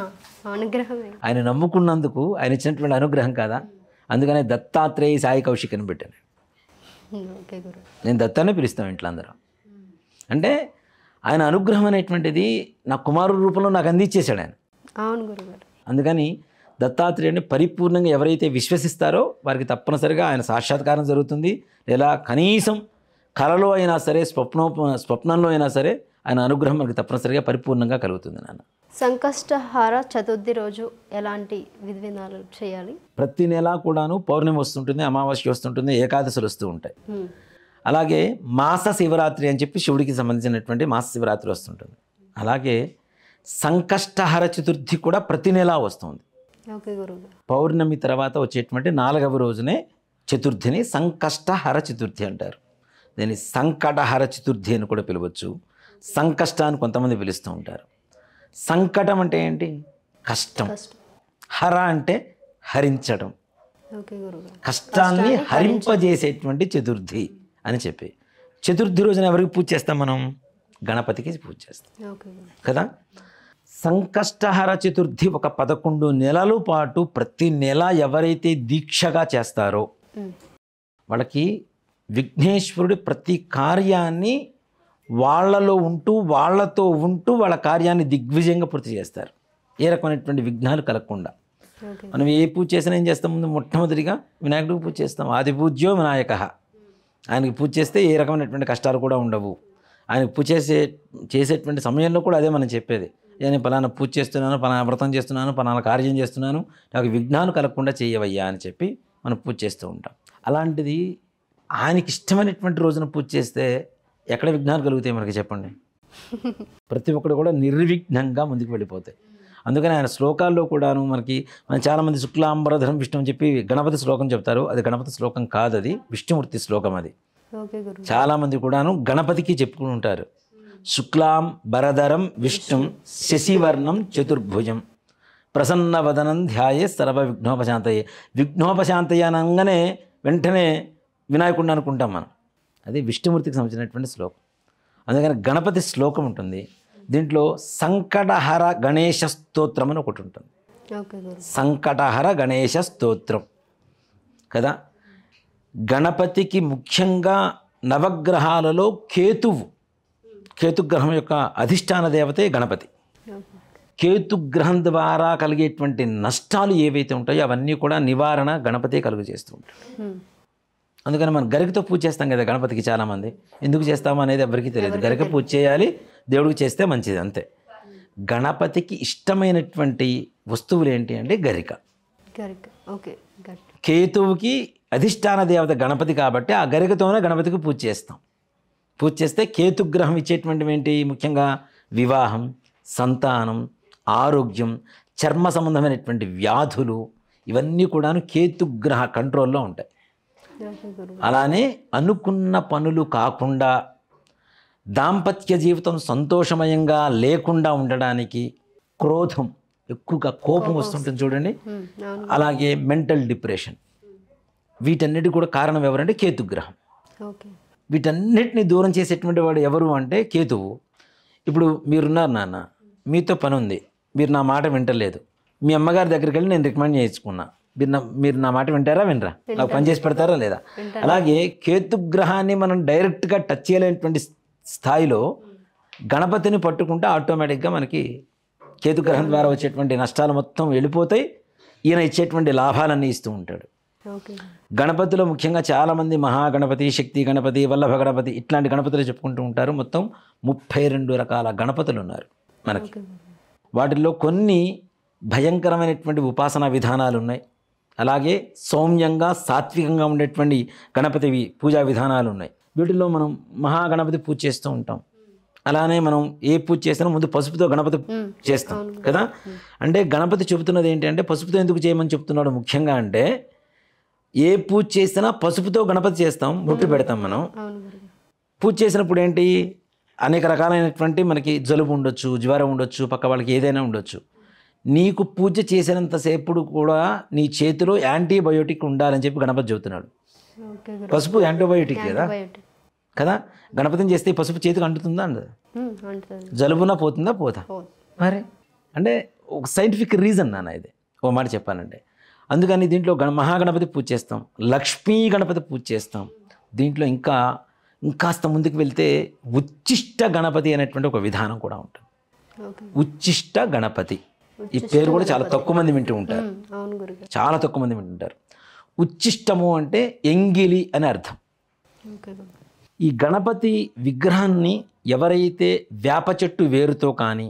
ఆయన నమ్ముకున్నందుకు ఆయన ఇచ్చినటువంటి అనుగ్రహం కాదా? అందుకనే దత్తాత్రేయ సాయి కౌశిక్ అని పెట్టాను. నేను దత్తానే పిలుస్తాను ఇంట్లో అందరం. అంటే ఆయన అనుగ్రహం అనేటువంటిది నా కుమారుడు రూపంలో నాకు అందించేశాడు ఆయన. అందుకని దత్తాత్రేయుడిని పరిపూర్ణంగా ఎవరైతే విశ్వసిస్తారో వారికి తప్పనిసరిగా ఆయన సాక్షాత్కారం జరుగుతుంది. లేదా కనీసం కలలో అయినా సరే, స్వప్నంలో అయినా సరే ఆయన అనుగ్రహం మనకి తప్పనిసరిగా పరిపూర్ణంగా కలుగుతుంది నాన్న. సంకష్టహార చతుర్థి రోజు ఎలాంటి విధి విధానాలు చేయాలి? ప్రతి నెల కూడాను పౌర్ణమి వస్తుంటుంది, అమావాస్య వస్తుంటుంది, ఏకాదశులు వస్తూ ఉంటాయి. అలాగే మాస శివరాత్రి అని చెప్పి శివుడికి సంబంధించినటువంటి మాస శివరాత్రి వస్తుంటుంది. అలాగే సంకష్టహర చతుర్థి కూడా ప్రతి నెల వస్తుంది. పౌర్ణమి తర్వాత వచ్చేటువంటి 4వ రోజునే చతుర్థిని సంకష్టహర చతుర్థి అంటారు. దీన్ని సంకటహర చతుర్థి అని కూడా పిలవచ్చు, సంకష్టాన్ని కొంతమంది పిలుస్తూ ఉంటారు. సంకటం అంటే ఏంటి? కష్టం. హర అంటే హరించడం, కష్టాన్ని హరింపజేసేటువంటి చతుర్థి అని చెప్పి. చతుర్థి రోజున ఎవరికి పూజ చేస్తాం మనం? గణపతికి పూజ చేస్తాం ఓకే గురు. కదా. సంకష్టహర చతుర్థి ఒక 11 నెలల పాటు ప్రతి నెల ఎవరైతే దీక్షగా చేస్తారో వాళ్ళకి విఘ్నేశ్వరుడి ప్రతి కార్యాన్ని వాళ్ళలో ఉంటూ వాళ్ళతో ఉంటూ వాళ్ళ కార్యాన్ని దిగ్విజయంగా పూర్తి చేస్తారు. ఏ రకమైనటువంటి విఘ్నాలు కలగకుండా. ఓకే మనం ఏ పూజ చేసినా ఏం చేస్తాం? ముందు మొట్టమొదటిగా వినాయకుడికి పూజ చేస్తాం. ఆది పూజ్యో వినాయక. ఆయనకి పూజ చేస్తే ఏ రకమైనటువంటి కష్టాలు కూడా ఉండవు. ఆయనకు పూజ చేసేటువంటి సమయంలో కూడా అదే మనం చెప్పేది. నేను పలానా పూజ చేస్తున్నాను, పలానా వ్రతం చేస్తున్నాను, పలానా కార్యం చేస్తున్నాను, నాకు విఘ్నాలు కలగకుండా చేయవయ్యా అని చెప్పి మనం పూజ చేస్తూ ఉంటాం. అలాంటిది ఆయనకి ఇష్టమైనటువంటి రోజున పూజ చేస్తే ఎక్కడ విఘ్నాలు కలుగుతాయి మనకి చెప్పండి? ప్రతి ఒక్కరు కూడా నిర్విఘ్నంగా ముందుకు వెళ్ళిపోతాయి. అందుకని ఆయన శ్లోకాల్లో కూడాను మనం చాలామంది శుక్లాంబరధరం విష్ణు అని చెప్పి గణపతి శ్లోకం చెప్తారు. అది గణపతి శ్లోకం కాదు, అది విష్ణుమూర్తి శ్లోకం. అది ఓకే గురు. చాలామంది కూడాను గణపతికి చెప్పుకుని ఉంటారు. శుక్లాం బరధరం విష్ణుం శశివర్ణం చతుర్భుజం ప్రసన్నవదనం ధ్యాయే సర్వ విఘ్నోపశాంతయే. విఘ్నోపశాంతయ అనగానే వెంటనే వినాయకుడిని అనుకుంటాం మనం. అది విష్ణుమూర్తికి సంబంధించినటువంటి శ్లోకం. అందుకని గణపతి శ్లోకం ఉంటుంది. దీంట్లో సంకటహర గణేశ స్తోత్రం అని ఒకటి ఉంటుంది. ఓకే గురు. సంకటహర గణేశ స్తోత్రం కదా. గణపతికి ముఖ్యంగా నవగ్రహాలలో కేతుగ్రహం యొక్క అధిష్టాన దేవతే గణపతి. కేతుగ్రహం ద్వారా కలిగేటువంటి నష్టాలు ఏవైతే ఉంటాయో అవన్నీ కూడా నివారణ గణపతి కలుగు చేస్తూ ఉంటాడు. అందుకని మనం గరికతో పూజ చేస్తాం కదా గణపతికి. చాలామంది ఎందుకు చేస్తాము అనేది ఎవరికీ తెలియదు. గరిక పూజ చేయాలి, దేవుడికి చేస్తే మంచిది, అంతే. గణపతికి ఇష్టమైనటువంటి వస్తువులు ఏంటి అంటే గరిక. ఓకే. కేతువుకి అధిష్టాన దేవత గణపతి కాబట్టి ఆ గరికతోనే గణపతికి పూజ చేస్తాం. పూజ చేస్తే కేతుగ్రహం ఇచ్చేటువంటివి ఏంటి? ముఖ్యంగా వివాహం, సంతానం, ఆరోగ్యం, చర్మ సంబంధమైనటువంటి వ్యాధులు, ఇవన్నీ కూడాను కేతుగ్రహ కంట్రోల్లో ఉంటాయి. అలానే అనుకున్న పనులు కాకుండా దాంపత్య జీవితం సంతోషమయంగా లేకుండా ఉండడానికి క్రోధం, ఎక్కువగా కోపం వస్తుంటుంది చూడండి, అలాగే మెంటల్ డిప్రెషన్, వీటన్నిటి కూడా కారణం ఎవరంటే కేతుగ్రహం. వీటన్నిటిని దూరం చేసేటువంటి వాడు ఎవరు అంటే కేతువు. ఇప్పుడు మీరున్నారు నాన్న, మీతో పని ఉంది, మీరు నా మాట వింటలేదు, మీ అమ్మగారి దగ్గరికి వెళ్ళి నేను రికమెండ్ చేయించుకున్నా, మీరు నా మాట వింటారా వినరా, నాకు పని చేసి పెడతారా లేదా? అలాగే కేతుగ్రహాన్ని మనం డైరెక్ట్గా టచ్ చేయలేనటువంటి స్థాయిలో గణపతిని పట్టుకుంటే ఆటోమేటిక్గా మనకి కేతుగ్రహం ద్వారా వచ్చేటువంటి నష్టాలు మొత్తం వెళ్ళిపోతాయి. ఈయన ఇచ్చేటువంటి లాభాలన్నీ ఇస్తూ ఉంటాడు. గణపతిలో ముఖ్యంగా చాలామంది మహాగణపతి, శక్తి గణపతి, వల్లభ గణపతి ఇట్లాంటి గణపతులు చెప్పుకుంటూ ఉంటారు. మొత్తం 32 రకాల గణపతులు ఉన్నారు మనకి. వాటిల్లో కొన్ని భయంకరమైనటువంటి ఉపాసనా విధానాలు ఉన్నాయి. అలాగే సౌమ్యంగా సాత్వికంగా ఉండేటువంటి గణపతి పూజా విధానాలు ఉన్నాయి. వీటిల్లో మనం మహాగణపతి పూజ చేస్తూ ఉంటాం. అలానే మనం ఏ పూజ చేసినా ముందు పసుపుతో గణపతి చేస్తాం కదా. అంటే గణపతి చెబుతున్నది ఏంటంటే పసుపుతో ఎందుకు చేయమని చెప్తున్నాడు ముఖ్యంగా అంటే, ఏ పూజ చేసినా పసుపుతో గణపతి చేస్తాం, బొట్టు పెడతాం మనం. పూజ చేసినప్పుడు ఏంటి, అనేక రకాలైనటువంటి మనకి జలుబు ఉండొచ్చు, జ్వరం ఉండొచ్చు, పక్క వాళ్ళకి ఏదైనా ఉండొచ్చు. నీకు పూజ చేసినంతసేపుడు కూడా నీ చేతిలో యాంటీబయోటిక్ ఉండాలని చెప్పి గణపతి చెబుతున్నాడు. పసుపు యాంటీబయోటిక్ కదా. గణపతిని చేస్తే పసుపు చేతికి అంటుతుందా అండి? జలుబున పోతుందా? పోతా మరి. అంటే ఒక సైంటిఫిక్ రీజన్ నాన్న ఇది, ఓ మాట చెప్పానంటే. అందుకని దీంట్లో మహాగణపతి పూజ చేస్తాం, లక్ష్మీ గణపతి పూజ చేస్తాం. దీంట్లో ఇంకాస్త ముందుకు వెళ్తే ఉచ్చిష్ట గణపతి అనేటువంటి ఒక విధానం కూడా ఉంటుంది. ఉచ్చిష్ట గణపతి, ఈ పేరు కూడా చాలా తక్కువ మంది వింటూ ఉంటారు, చాలా తక్కువ మంది వింటుంటారు. ఉచ్చిష్టము అంటే ఎంగిలి అని అర్థం. ఈ గణపతి విగ్రహాన్ని ఎవరైతే వేప చెట్టు వేరుతో కానీ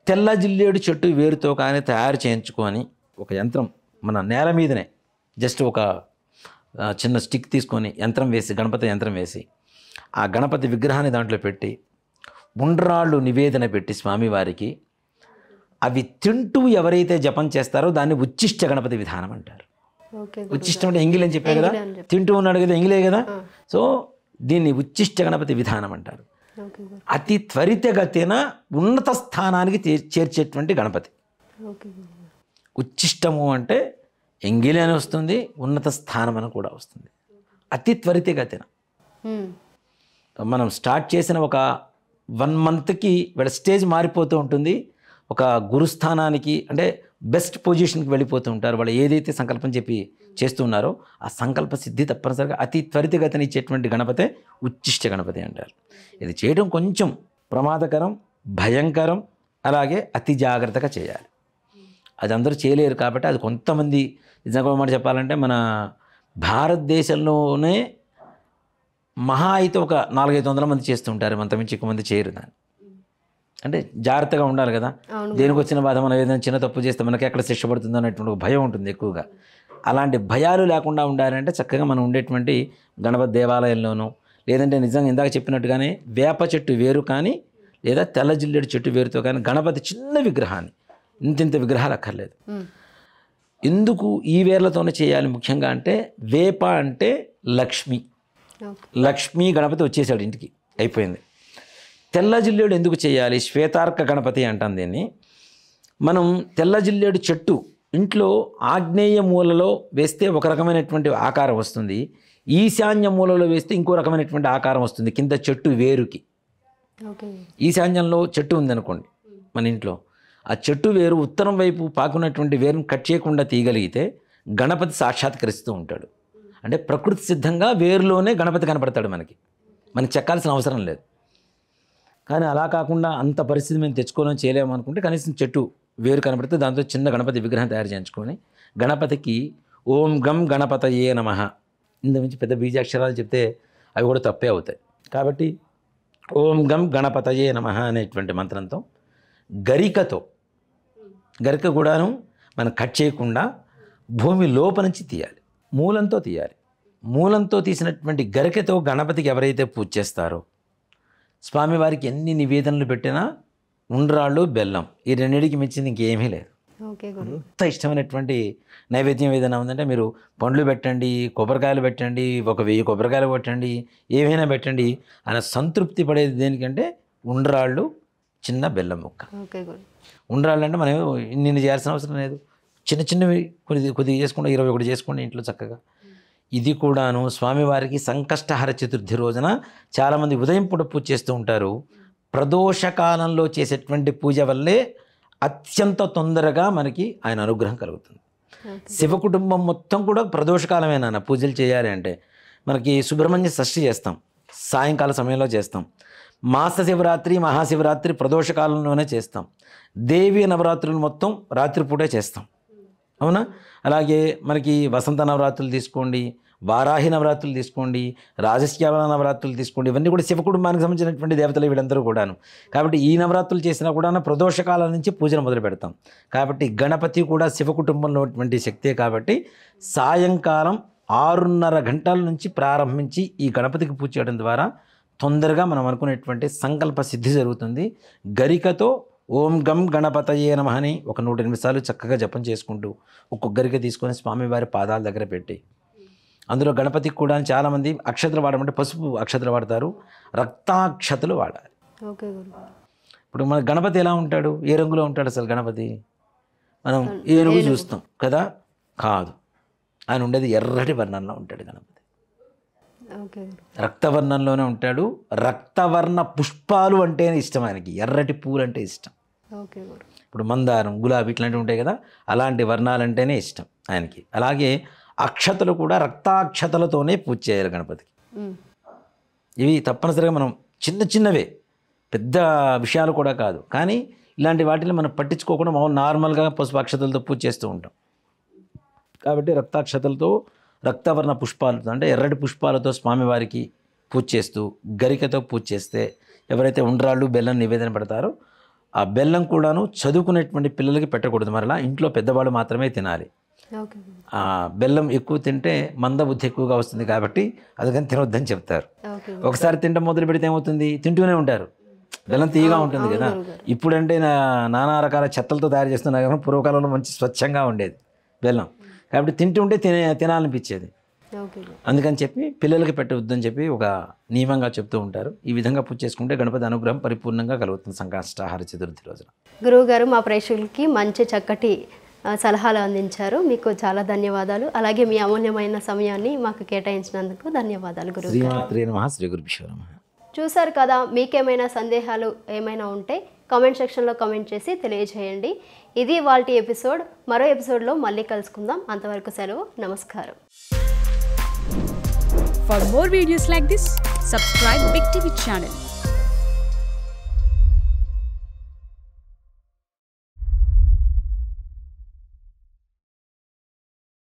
తెల్ల జిల్లేడు చెట్టు వేరుతో కానీ తయారు చేయించుకొని ఒక యంత్రం మన నేల మీదనే జస్ట్ ఒక చిన్న స్టిక్ తీసుకొని యంత్రం వేసి, గణపతి యంత్రం వేసి ఆ గణపతి విగ్రహాన్ని దాంట్లో పెట్టి ఉండ్రాళ్ళు నివేదన పెట్టి స్వామివారికి అవి తింటూ ఎవరైతే జపం చేస్తారో దాన్ని ఉచ్చిష్ట గణపతి విధానం అంటారు. ఉచ్చిష్టం అంటే ఎంగిలి అని చెప్పారు కదా, తింటూ ఉన్నాడు కదా, ఎంగిలే కదా. సో దీన్ని ఉచ్చిష్ట గణపతి విధానం అంటారు. అతి త్వరితగతిన ఉన్నత స్థానానికి చేర్చేటువంటి గణపతి. ఉచ్చిష్టము అంటే ఎంగిలి అని వస్తుంది, ఉన్నత స్థానం అని కూడా వస్తుంది. అతి త్వరితగతిన మనం స్టార్ట్ చేసిన ఒక 1 మంత్కి వీళ్ళ స్టేజ్ మారిపోతూ ఉంటుంది. ఒక గురుస్థానానికి అంటే బెస్ట్ పొజిషన్కి వెళ్ళిపోతూ ఉంటారు. వాళ్ళు ఏదైతే సంకల్పం చెప్పి చేస్తూ ఉన్నారో ఆ సంకల్ప సిద్ధి తప్పనిసరిగా అతి త్వరితగతిని ఇచ్చేటువంటి గణపతే ఉచ్చిష్ట గణపతి అంటారు. ఇది చేయడం కొంచెం ప్రమాదకరం, భయంకరం, అలాగే అతి జాగ్రత్తగా చేయాలి. అది అందరూ చేయలేరు కాబట్టి అది కొంతమంది నిజంగా మాట చెప్పాలంటే మన భారతదేశంలోనే మహా అయితే ఒక 400-500 మంది చేస్తుంటారు. అంతమించి ఎక్కువ మంది చేయరు దాన్ని. అంటే జాగ్రత్తగా ఉండాలి కదా. దేనికి వచ్చిన బాధ మనం ఏదైనా చిన్న తప్పు చేస్తే మనకి ఎక్కడ శిక్ష పడుతుందో అనేటువంటి ఒక భయం ఉంటుంది ఎక్కువగా. అలాంటి భయాలు లేకుండా ఉండాలంటే చక్కగా మనం ఉండేటువంటి గణపతి దేవాలయంలోనూ లేదంటే నిజంగా ఇందాక చెప్పినట్టుగానే వేప చెట్టు వేరు కానీ లేదా తెల్ల జిల్లేడు చెట్టు వేరుతో కానీ గణపతి చిన్న విగ్రహాన్ని ఇంతింత విగ్రహాలు అక్కర్లేదు. ఎందుకు ఈ వేర్లతోనే చేయాలి ముఖ్యంగా అంటే వేప అంటే లక్ష్మి, లక్ష్మీ గణపతి వచ్చేసాడు ఇంటికి, అయిపోయింది. తెల్ల జిల్లేడు ఎందుకు చేయాలి? శ్వేతార్క గణపతి అంటాం దీన్ని. మనం తెల్ల జిల్లేడు చెట్టు ఇంట్లో ఆగ్నేయ మూలలో వేస్తే ఒక రకమైనటువంటి ఆకారం వస్తుంది, ఈశాన్య మూలలో వేస్తే ఇంకో రకమైనటువంటి ఆకారం వస్తుంది కింద చెట్టు వేరుకి. ఈశాన్యంలో చెట్టు ఉందనుకోండి మన ఇంట్లో, ఆ చెట్టు వేరు ఉత్తరం వైపు పాకున్నటువంటి వేరును కట్ చేయకుండా తీయగలిగితే గణపతి సాక్షాత్కరిస్తూ ఉంటాడు. అంటే ప్రకృతి సిద్ధంగా వేరులోనే గణపతి కనపడతాడు మనకి, మనకి చెక్కాల్సిన అవసరం లేదు. కానీ అలా కాకుండా అంత పరిస్థితి మేము తెచ్చుకోవడం చేయలేము అనుకుంటే కనీసం చెట్టు వేరు కనపడితే దాంతో చిన్న గణపతి విగ్రహం తయారు చేయించుకొని గణపతికి ఓం గం గణపతయే నమః ఇందుమించి పెద్ద బీజాక్షరాలు చెప్తే అవి కూడా తప్పే అవుతాయి. కాబట్టి ఓం గం గణపతయే నమః అనేటువంటి మంత్రంతో గరికతో, గరిక కూడాను మనం కట్ చేయకుండా భూమి లోప నుంచి తీయాలి, మూలంతో తీయాలి. మూలంతో తీసినటువంటి గరికతో గణపతికి ఎవరైతే పూజ చేస్తారో స్వామివారికి ఎన్ని నివేదనలు పెట్టినా ఉండ్రాళ్ళు బెల్లం ఈ రెండింటికి మించింది ఇంకేమీ లేదు. అంత ఇష్టమైనటువంటి నైవేద్యం ఏదైనా ఉందంటే మీరు పండ్లు పెట్టండి, కొబ్బరికాయలు పెట్టండి, 1000 కొబ్బరికాయలు పెట్టండి, ఏమైనా పెట్టండి, ఆయన సంతృప్తి పడేది దేనికంటే ఉండ్రాళ్ళు, చిన్న బెల్లం ముక్క. ఉండ్రాళ్ళు అంటే మనం ఇన్ని చేయాల్సిన అవసరం లేదు, చిన్న చిన్నవి కొద్దిగా చేసుకోండి, 21 చేసుకోండి ఇంట్లో చక్కగా. ఇది కూడాను స్వామివారికి సంకష్టహర చతుర్థి రోజున చాలామంది ఉదయం పూట పూజ చేస్తూ ఉంటారు. ప్రదోషకాలంలో చేసేటువంటి పూజ వల్లే అత్యంత తొందరగా మనకి ఆయన అనుగ్రహం కలుగుతుంది. శివ కుటుంబం మొత్తం కూడా ప్రదోషకాలమే నాన్న పూజలు చేయాలి అంటే. మనకి సుబ్రహ్మణ్య షష్ఠి చేస్తాం, సాయంకాల సమయంలో చేస్తాం. మాస శివరాత్రి, మహాశివరాత్రి ప్రదోషకాలంలోనే చేస్తాం. దేవి నవరాత్రులు మొత్తం రాత్రిపూటే చేస్తాం, అవునా? అలాగే మనకి వసంత నవరాత్రులు తీసుకోండి, వారాహి నవరాత్రులు తీసుకోండి, రాజశ్యామల నవరాత్రులు తీసుకోండి, ఇవన్నీ కూడా శివ కుటుంబానికి సంబంధించినటువంటి దేవతలు వీళ్ళందరూ కూడాను. కాబట్టి ఈ నవరాత్రులు చేసినా కూడా ప్రదోషకాలం నుంచి పూజను మొదలు పెడతాం. కాబట్టి గణపతి కూడా శివ కుటుంబంలో ఉన్నటువంటి శక్తే. కాబట్టి సాయంకాలం 6:30 గంటల నుంచి ప్రారంభించి ఈ గణపతికి పూజ చేయడం ద్వారా తొందరగా మనం అనుకునేటువంటి సంకల్ప సిద్ధి జరుగుతుంది. గరికతో ఓం గం గణపతయే నమః అని ఒక 108 సార్లు చక్కగా జపం చేసుకుంటూ ఒక్కొక్క గరిక తీసుకొని స్వామివారి పాదాల దగ్గర పెట్టి, అందులో గణపతికి కూడా చాలామంది అక్షతలు వాడమంటే పసుపు అక్షతలు వాడతారు, రక్తాక్షతలు వాడాలి. ఇప్పుడు మన గణపతి ఎలా ఉంటాడు, ఏ రంగులో ఉంటాడు అసలు గణపతి? మనం ఏనుగు చూస్తాం కదా, కాదు, ఆయన ఉండేది ఎర్రటి వర్ణంలో ఉంటాడు గణపతి. రక్తవర్ణంలోనే ఉంటాడు. రక్తవర్ణ పుష్పాలు అంటేనే ఇష్టం ఆయనకి, ఎర్రటి పూలు అంటే ఇష్టం. ఇప్పుడు మందారం, గులాబీ ఇట్లాంటివి ఉంటాయి కదా, అలాంటి వర్ణాలంటేనే ఇష్టం ఆయనకి. అలాగే అక్షతలు కూడా రక్తాక్షతలతోనే పూజ చేయాలి గణపతికి. ఇవి తప్పనిసరిగా మనం చిన్న చిన్నవే, పెద్ద విషయాలు కూడా కాదు, కానీ ఇలాంటి వాటిని మనం పట్టించుకోకుండా మనం నార్మల్గా పసుపు అక్షతలతో పూజ చేస్తూ ఉంటాం. కాబట్టి రక్తాక్షతలతో, రక్తవర్ణ పుష్పాలతో అంటే ఎర్రటి పుష్పాలతో స్వామివారికి పూజ చేస్తూ గరికతో పూజ చేస్తే ఎవరైతే ఉండ్రాళ్ళు బెల్లం నివేదన పెడతారో ఆ బెల్లం కూడాను చదువుకునేటువంటి పిల్లలకి పెట్టకూడదు, మరలా ఇంట్లో పెద్దవాళ్ళు మాత్రమే తినాలి. ఆ బెల్లం ఎక్కువ తింటే మందబుద్ధి ఎక్కువగా వస్తుంది కాబట్టి అందుకని తినొద్దని చెప్తారు. ఒకసారి తింటే మొదలు పెడితే ఏమవుతుంది, తింటూనే ఉంటారు. బెల్లం తీయగా ఉంటుంది కదా. ఇప్పుడంటే నానా రకాల చెత్తలతో తయారు చేస్తున్నారు కానీ పూర్వకాలంలో మంచి స్వచ్ఛంగా ఉండేది బెల్లం. కాబట్టి తింటుంటే తినాలనిపించేది. అందుకని చెప్పి పిల్లలకి పెట్టవద్దని చెప్పి ఒక నియమంగా చెప్తూ ఉంటారు. ఈ విధంగా పూజ చేసుకుంటే గణపతి అనుగ్రహం పరిపూర్ణంగా కలుగుతుంది సంకష్టహర చతుర్థి రోజున. గురువు గారు మా ప్రేక్షకులకి మంచి చక్కటి సలహాలు అందించారు. మీకు చాలా ధన్యవాదాలు. అలాగే మీ అమూల్యమైన సమయాన్ని మాకు కేటాయించినందుకు ధన్యవాదాలు గురువు గారు. శ్రీమాత్రే నమః. శ్రీ గురుభ్యో నమః. చూసారు కదా, మీకేమైనా సందేహాలు ఏమైనా ఉంటే కామెంట్ సెక్షన్లో కామెంట్ చేసి తెలియజేయండి. ఇది ఇవాల్టి ఎపిసోడ్. మరో ఎపిసోడ్లో మళ్ళీ కలుసుకుందాం. అంతవరకు సెలవు. నమస్కారం. For more videos like this, subscribe Big TV channel.